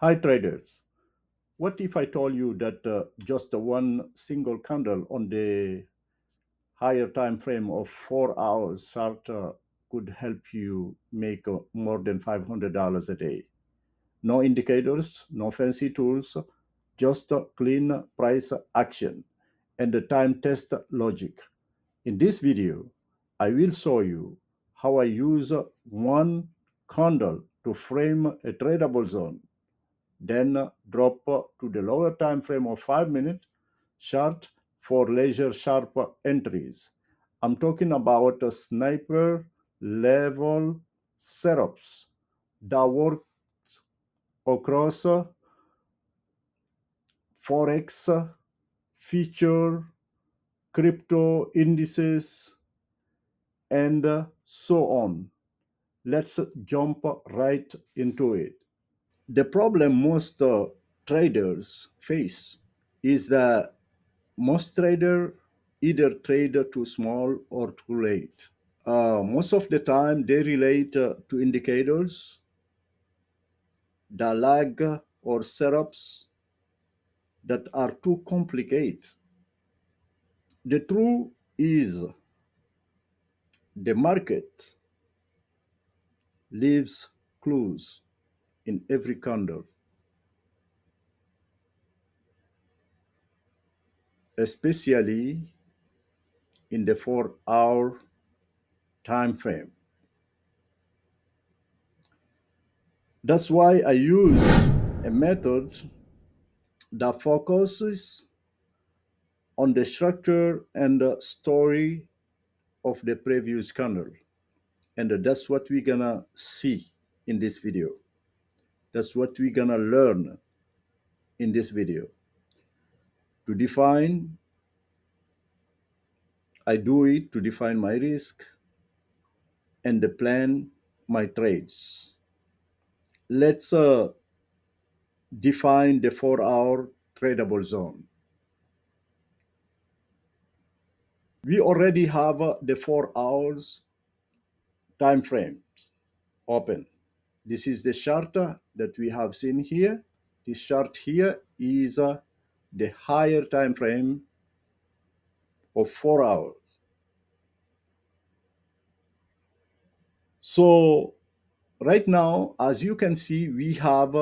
Hi traders. What if I told you that just one single candle on the higher time frame of 4 hours chart could help you make more than $500 a day? No indicators, no fancy tools, just clean price action and the time test logic. In this video, I will show you how I use one candle to frame a tradable zone, then drop to the lower time frame of 5 minutes chart for leisure sharp entries. I'm talking about a sniper level setups that work across Forex, future, crypto indices, and so on. Let's jump right into it. The problem most traders face is that most traders either trade too small or too late. Most of the time, they relate to indicators, the lag, or setups that are too complicated. The truth is, the market leaves clues in every candle, especially in the 4 hour time frame. That's why I use a method that focuses on the structure and the story of the previous candle. And that's what we're gonna see in this video. That's what we're gonna learn in this video. To define, I do it to define my risk and to plan my trades. Let's define the 4 hour tradable zone. We already have the 4 hours time frames open. This is the chart that we have seen here. This chart here is the higher time frame of 4 hours. So right now, as you can see, we have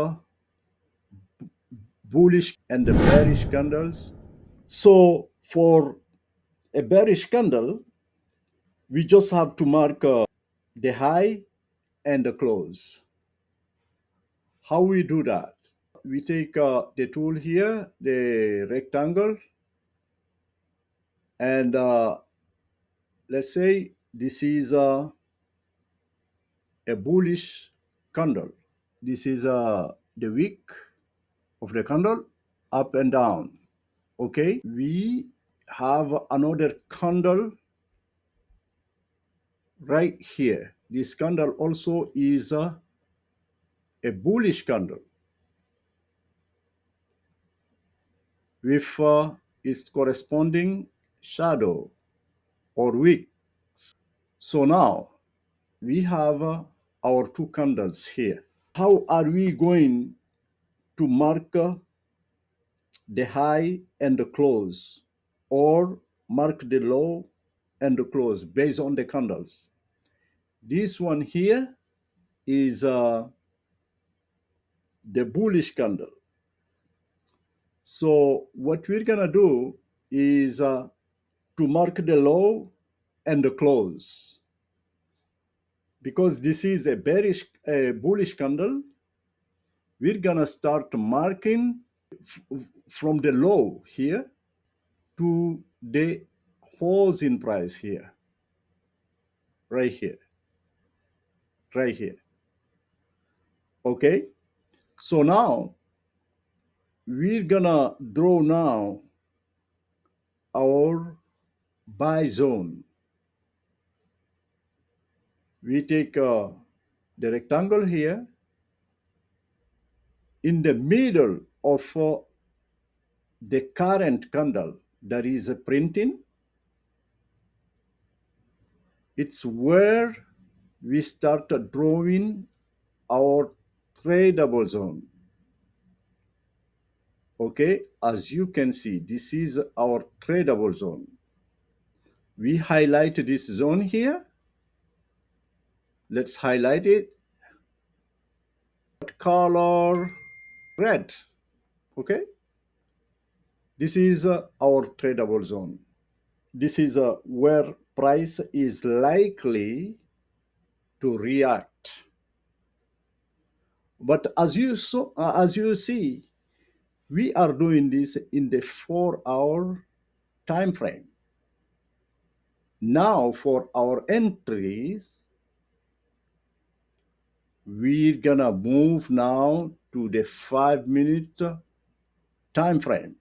bullish and the bearish candles. So for a bearish candle, we just have to mark the high and the close. How we do that? We take the tool here, the rectangle, and let's say this is a bullish candle. This is the wick of the candle, up and down. Okay, we have another candle right here. This candle also is a bullish candle with its corresponding shadow or wick. So now we have our two candles here. How are we going to mark the high and the close, or mark the low and the close based on the candles? This one here is the bullish candle. So what we're gonna do is to mark the low and the close. Because this is a bullish candle, we're gonna start marking from the low here to the closing price here, right here, right here. Okay, so now we're gonna draw now our buy zone. We take the rectangle here. In the middle of the current candle that is printing, it's where we start drawing our tradable zone. Okay, as you can see, this is our tradable zone. We highlight this zone here. Let's highlight it. What color? Red. Okay, this is our tradable zone. This is where price is likely to react. But as you see, we are doing this in the 4-hour time frame. Now for our entries, we're gonna move now to the 5-minute time frame.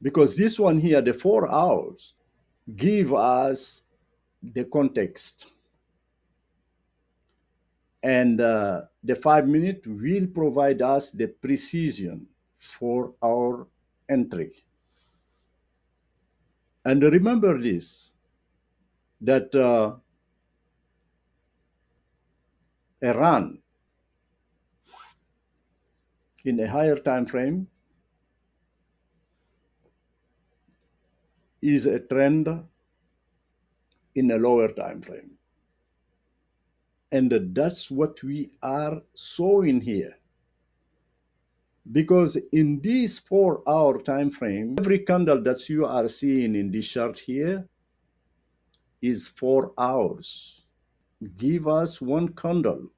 Because this one here, the 4 hours, give us the context. And the 5-minute will provide us the precision for our entry. And remember this, that a run in a higher time frame is a trend in a lower time frame. And that's what we are showing here. Because in this 4-hour time frame, every candle that you are seeing in this chart here is 4 hours. Give us one candle.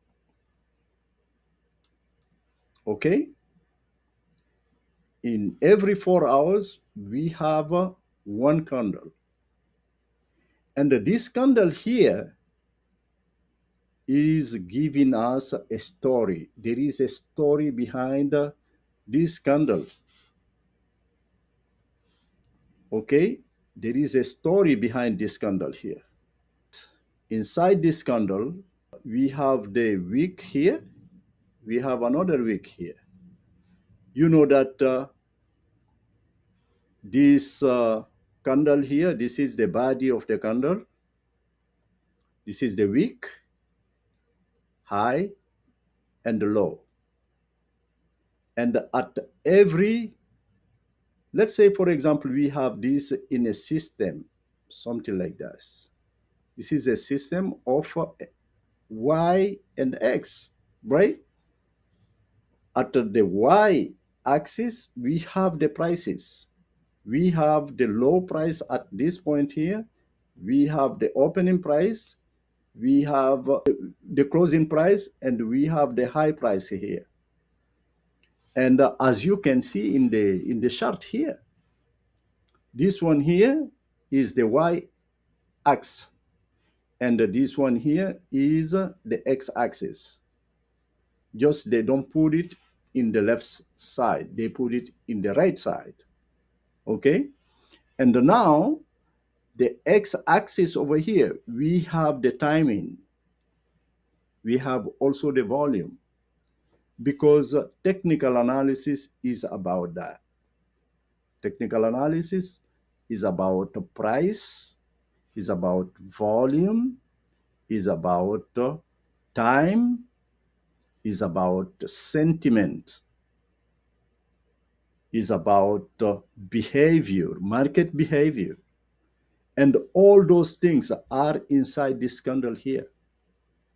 Okay? In every 4 hours, we have one candle. And this candle here is giving us a story. There is a story behind this candle. Okay? There is a story behind this candle here. Inside this candle, we have the wick here. We have another wick here. You know that this candle here, this is the body of the candle. This is the wick, high and low. And at every, let's say, for example, we have this in a system, something like this. This is a system of Y and X, right? At the Y axis, we have the prices. We have the low price at this point here. We have the opening price. We have the closing price, and we have the high price here. And as you can see in the chart here, this one here is the Y axis, and this one here is the X axis. Just they don't put it in the left side, they put it in the right side. Okay? And now the X axis over here, we have the timing. We have also the volume, because technical analysis is about that. Technical analysis is about the price, is about volume, is about time, is about sentiment, is about behavior, market behavior. And all those things are inside this candle here.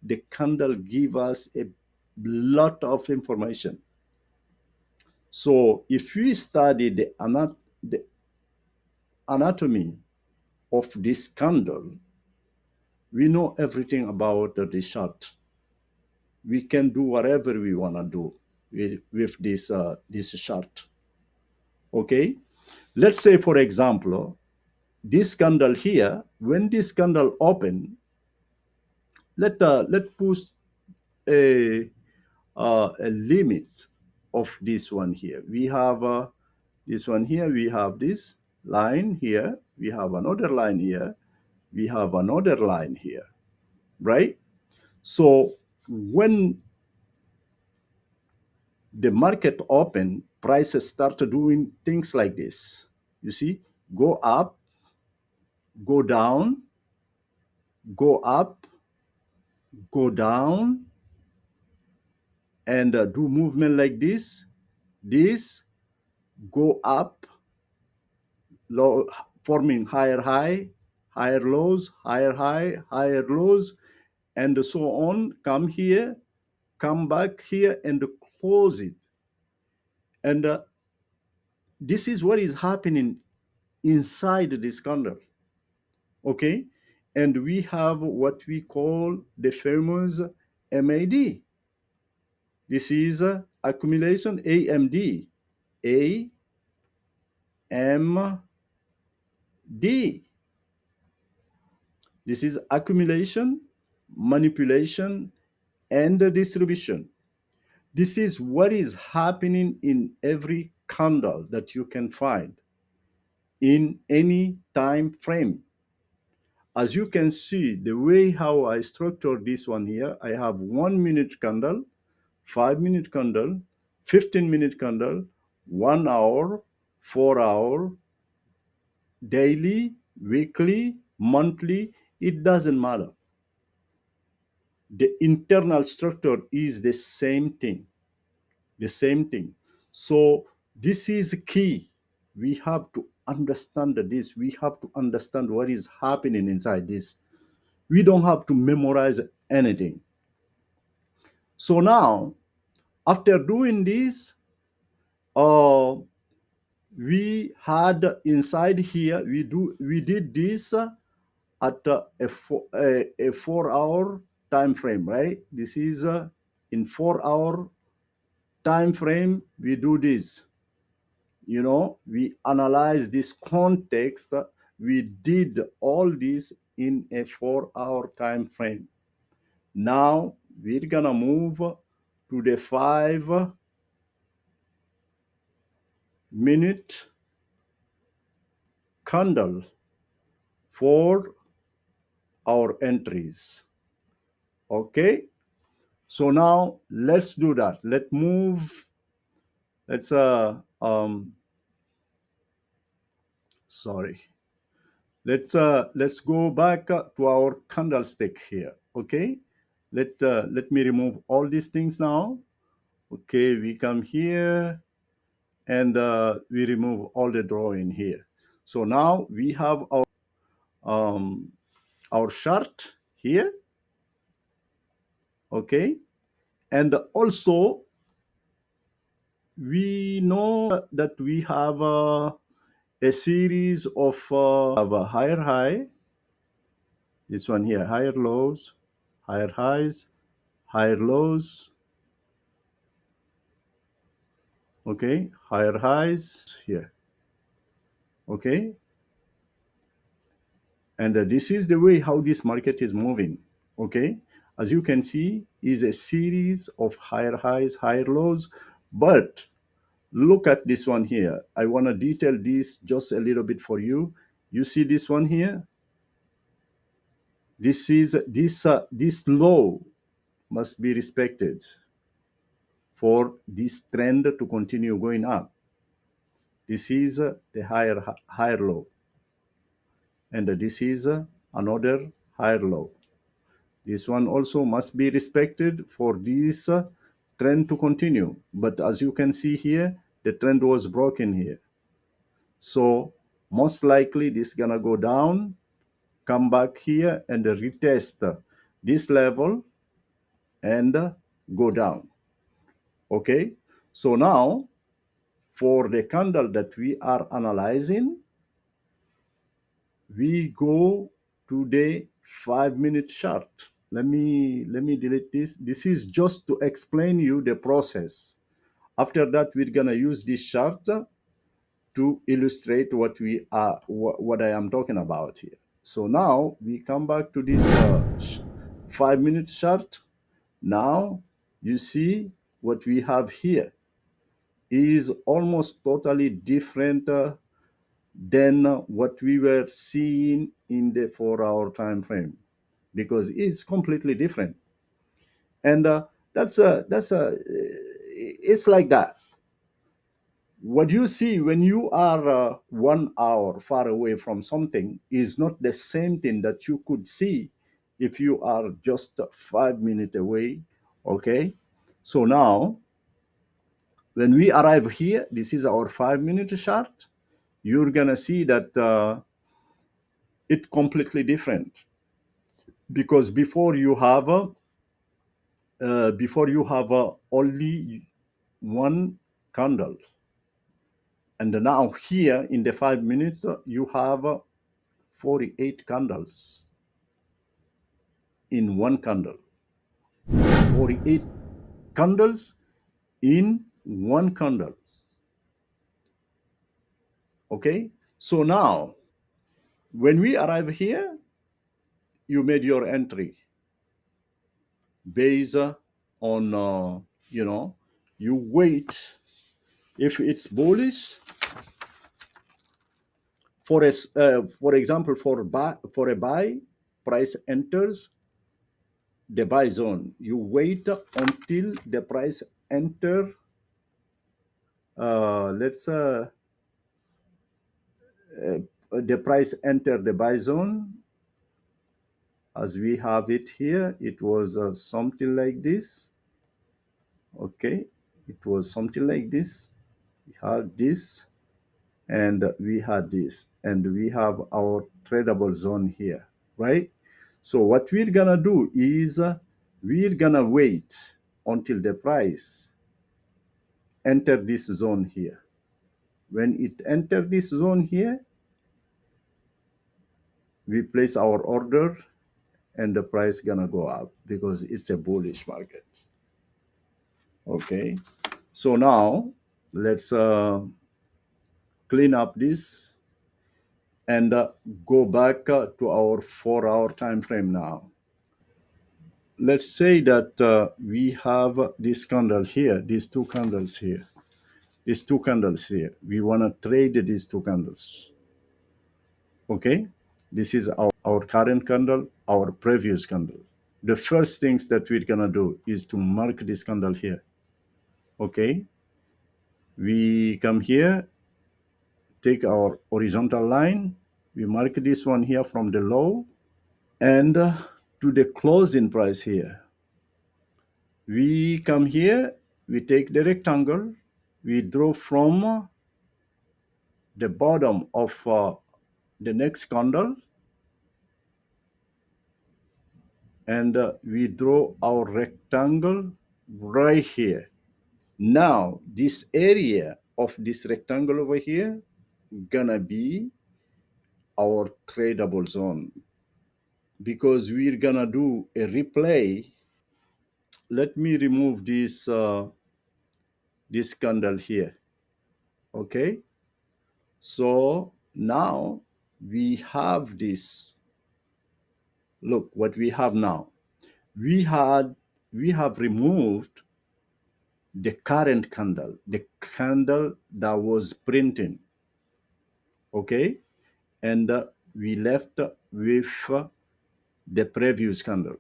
The candle gives us a lot of information. So if we study the anatomy of this candle, we know everything about the chart. We can do whatever we want to do with this chart. Okay? Let's say, for example, this candle here, when this candle open, let put a limit of this one here. We have this one here, we have this line here, we have another line here, we have another line here, right? So when the market open, prices start doing things like this. You see, go up, go down, go up, go down, and do movement like this, go up, low, forming higher high, higher lows, higher high, higher lows, and so on. Come here, come back here, and close it. And this is what is happening inside this candle. Okay, and we have what we call the famous MAD. This is accumulation AMD. AMD. This is accumulation, manipulation, and distribution. This is what is happening in every candle that you can find in any time frame. As you can see, the way how I structured this one here, I have 1 minute candle, 5 minute candle, 15-minute candle, 1 hour, 4 hour, daily, weekly, monthly, it doesn't matter. The internal structure is the same thing. The same thing. So this is key. We have to understand this. We have to understand what is happening inside this. We don't have to memorize anything. So now, after doing this, we had inside here, we did this at a 4 hour time frame, right? This is in 4 hour time frame, we do this. You know, we analyze this context. We did all this in a 4 hour time frame. Now we're gonna move to the 5-minute candle for our entries. Okay, so now let's do that. Let's move. Sorry, let's go back to our candlestick here. Okay, let me remove all these things now. Okay, we come here and we remove all the drawing here. So now we have our chart here. Okay, and also we know that we have a series of have a higher high, this one here, higher lows, higher highs, higher lows. Okay, higher highs here. Okay, and this is the way how this market is moving. Okay, as you can see, is a series of higher highs, higher lows. But look at this one here. I want to detail this just a little bit for you. You see this one here? This is this low must be respected for this trend to continue going up. This is the higher low, and this is another higher low. This one also must be respected for this trend to continue. But as you can see here, the trend was broken here. So most likely this is gonna go down, come back here and retest this level and go down. Okay, so now for the candle that we are analyzing, we go to the 5-minute chart. Let me delete this. This is just to explain you the process. After that, we're gonna use this chart to illustrate what we are, what I am talking about here. So now we come back to this 5-minute chart. Now you see what we have here is almost totally different than what we were seeing in the 4 hour time frame, because it's completely different. And it's like that. What you see when you are 1 hour far away from something is not the same thing that you could see if you are just 5 minutes away. Okay, So now, when we arrive here, this is our 5-minute chart. You're gonna see that it's completely different, because before you have only one candle, and now here in the 5 minutes you have 48 candles in one candle. 48 candles in one candle. Okay, so now when we arrive here, you made your entry based on you wait. If it's bullish, for example, for a buy, price enters the buy zone. You wait until the price enter. Let's the price enter the buy zone, as we have it here. It was something like this. Okay, it was something like this. We have this, and we had this, and we have our tradable zone here, right? So what we're gonna do is we're gonna wait until the price enter this zone here. When it enter this zone here, we place our order, and the price gonna go up because it's a bullish market. Okay, so now let's clean up this and go back to our 4-hour time frame now. Let's say that we have this candle here, these two candles here, these two candles here. We want to trade these two candles. Okay, this is our current candle, our previous candle. The first things that we're gonna do is to mark this candle here. Okay, we come here, take our horizontal line, we mark this one here from the low, and to the closing price here. We come here, we take the rectangle, we draw from the bottom of the next candle, and we draw our rectangle right here. Now, this area of this rectangle over here gonna be our tradable zone, because we're gonna do a replay. Let me remove this candle here. Okay, so now we have this. Look what we have now. We have removed the current candle, the candle that was printing. Okay, and we left with the previous candle,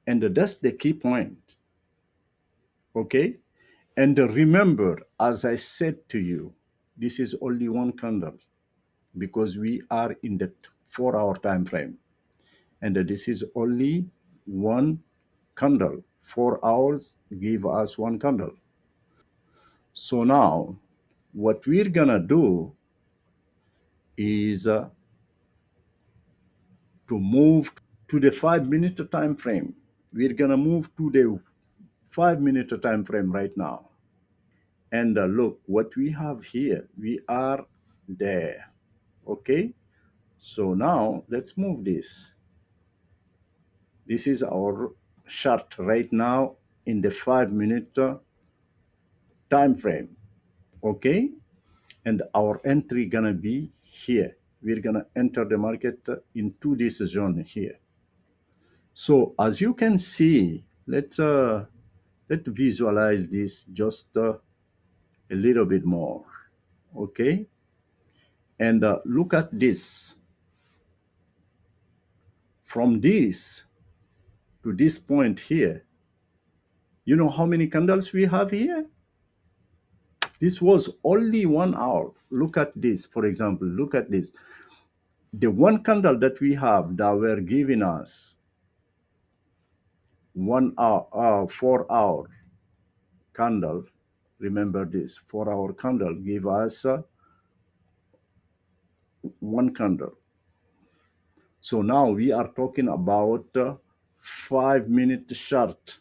and that's the key point. Okay, and remember, as I said to you, this is only one candle, because we are in the 4-hour time frame, and this is only one candle. 4 hours give us one candle. So now what we're gonna do is to move to the 5-minute time frame. We're gonna move to the 5-minute time frame right now. And look what we have here. We are there. Okay, so now let's move this. This is our chart right now in the 5-minute time frame. Okay, and our entry gonna be here. We're gonna enter the market into this zone here. So as you can see, let's visualize this just a little bit more. Okay, and look at this. From this to this point here, you know how many candles we have here? This was only 1 hour. Look at this, for example. Look at this. The one candle that we have that were giving us 1 hour, 4 hour candle. Remember this, 4 hour candle give us one candle. So now we are talking about 5 minute chart.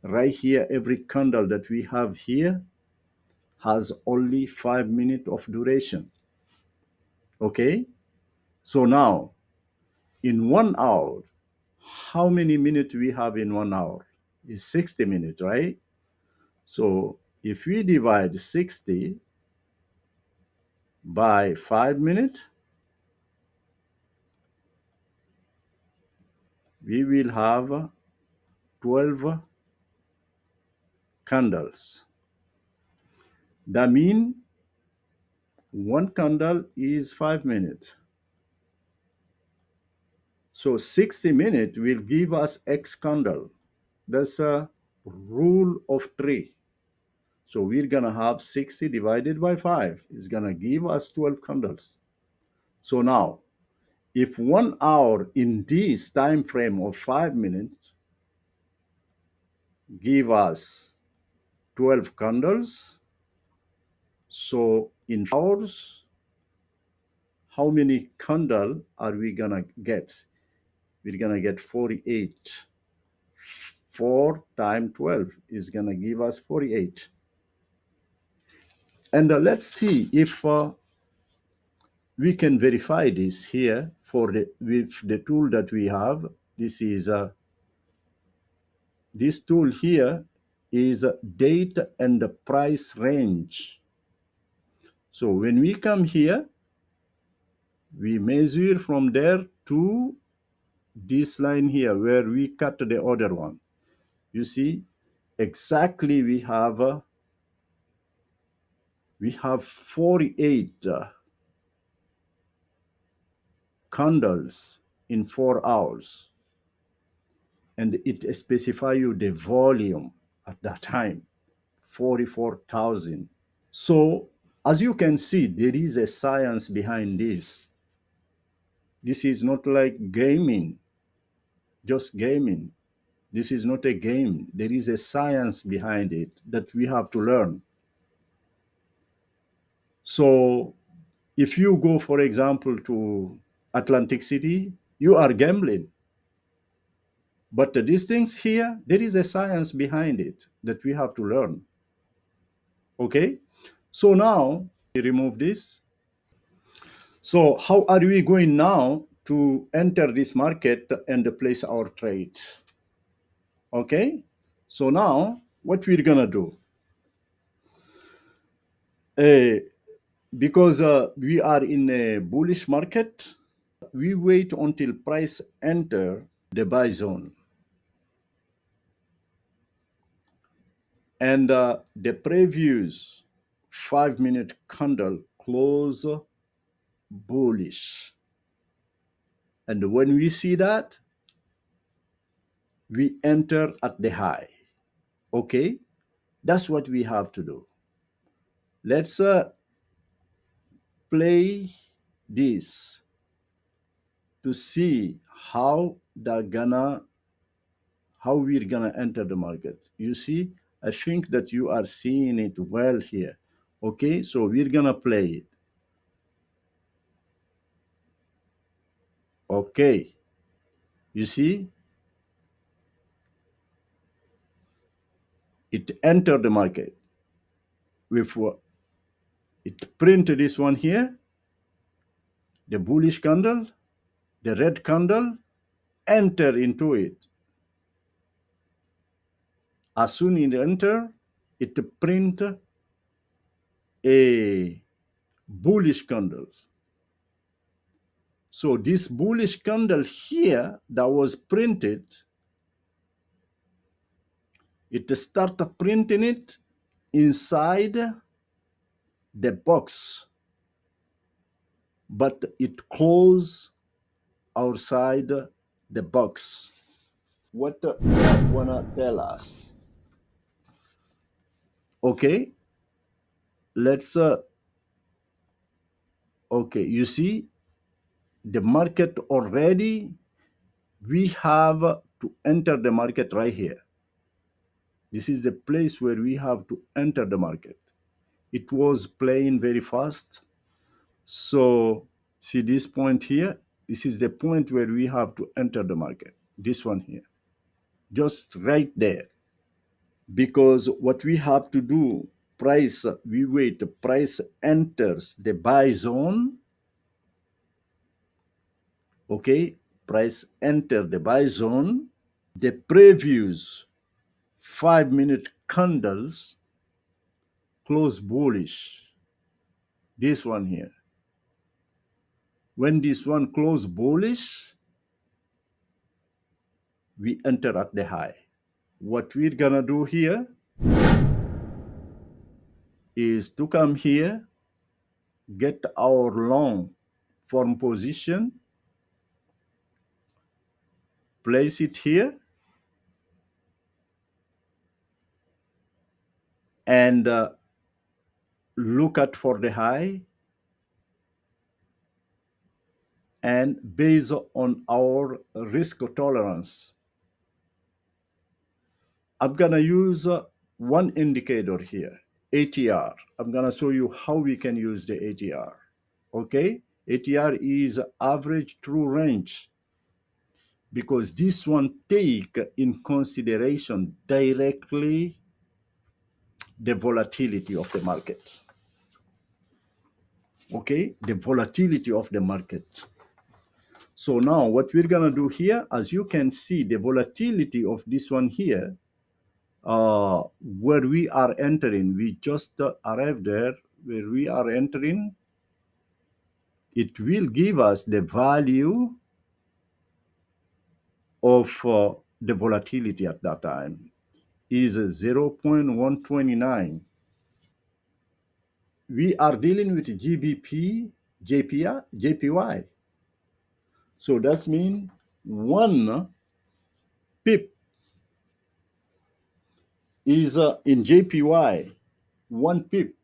Right here, every candle that we have here has only 5 minutes of duration. Okay? So now, in 1 hour, how many minutes we have in 1 hour? Is 60 minutes, right? So if we divide 60 by 5 minutes, we will have 12 candles. That means one candle is 5 minutes. So 60 minutes will give us X candle. That's a rule of three. So we're going to have 60 divided by 5 is going to give us 12 candles. So now, if 1 hour in this time frame of 5 minutes give us 12 candles, so in hours, how many candle are we going to get? We're going to get 48. 4 times 12 is going to give us 48. And let's see if we can verify this here with the tool that we have. This tool here is date and the price range. So when we come here, we measure from there to this line here where we cut the other one. You see, exactly we have 48 candles in 4 hours, and it specify you the volume at that time, 44,000. So as you can see, there is a science behind this. This is not like gaming, just gaming. This is not a game. There is a science behind it that we have to learn. So if you go, for example, to Atlantic City, you are gambling. But these things here, there is a science behind it that we have to learn. Okay? So now, we remove this. So how are we going now to enter this market and place our trade? Okay? So now, what we're going to do? Because we are in a bullish market, we wait until price enter the buy zone. And the previous 5 minute candle close bullish. And when we see that, we enter at the high. Okay? That's what we have to do. Let's play this to see how we're gonna enter the market. You see, I think that you are seeing it well here. Okay, so we're gonna play it. Okay, you see, it entered the market with it printed this one here, the bullish candle, the red candle, enter into it. As soon as it enter, it print a bullish candle. So this bullish candle here that was printed, it started printing it inside the box, but it closed outside the box. What that wanna tell us? Okay, let's okay, you see the market already, we have to enter the market right here. This is the place where we have to enter the market. It was playing very fast. So see this point here? This is the point where we have to enter the market. This one here. Just right there. Because what we have to do, price, we wait, price enters the buy zone. Okay, price enter the buy zone. The previous 5-minute candles close bullish. This one here. When this one close bullish, we enter at the high. What we're gonna do here is to come here, get our long form position, place it here, and look at for the high, and based on our risk tolerance, I'm gonna use one indicator here, ATR. I'm gonna show you how we can use the ATR. Okay, ATR is average true range, because this one take in consideration directly the volatility of the market. Okay, the volatility of the market. So now what we're gonna do here, as you can see, the volatility of this one here, where we are entering, we just arrived there, where we are entering, it will give us the value of the volatility at that time is 0.129. We are dealing with GBP, JPY. So that means 1 pip is in JPY, 1 pip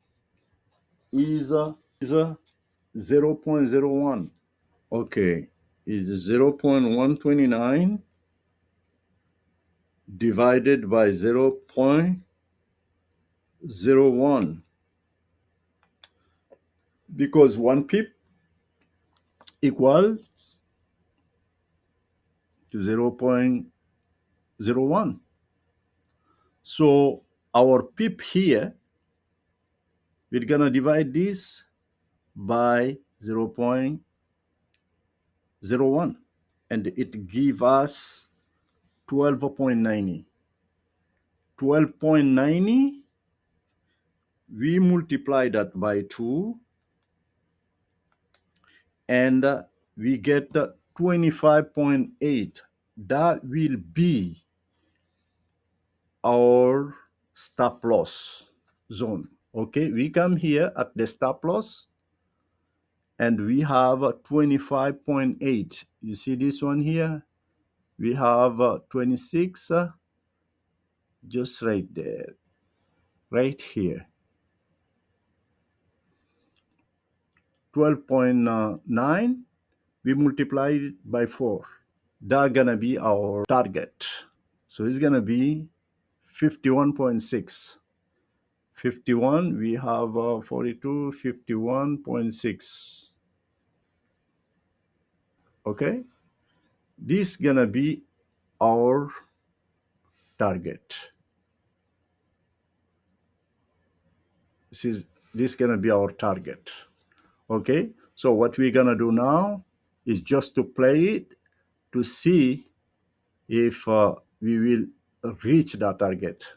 is 0.01. Okay, is 0.129 divided by 0.01, because 1 pip equals to 0.01. So our pip here, we're gonna divide this by 0.01, and it gives us 12.90. 12.90, we multiply that by 2, and we get 25.8. That will be our stop loss zone. Okay, we come here at the stop loss, and we have 25.8. You see this one here? We have 26, just right there, right here. 12.9, we multiply it by 4. That's gonna be our target. So it's gonna be 51.6. 51, we have 42, 51.6. Okay, this is gonna be our target. This gonna be our target. Okay, so what we're gonna do now is just to play it to see if we will reach that target.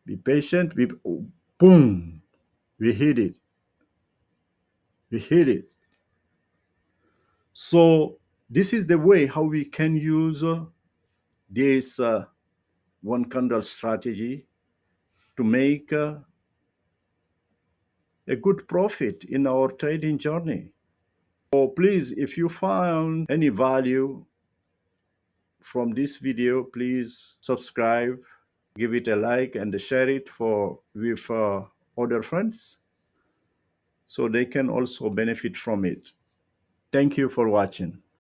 Be patient. Boom, we hit it. We hit it. So this is the way how we can use this one candle strategy to make a good profit in our trading journey. So please, if you found any value from this video, please subscribe, give it a like, and share it with other friends so they can also benefit from it. Thank you for watching.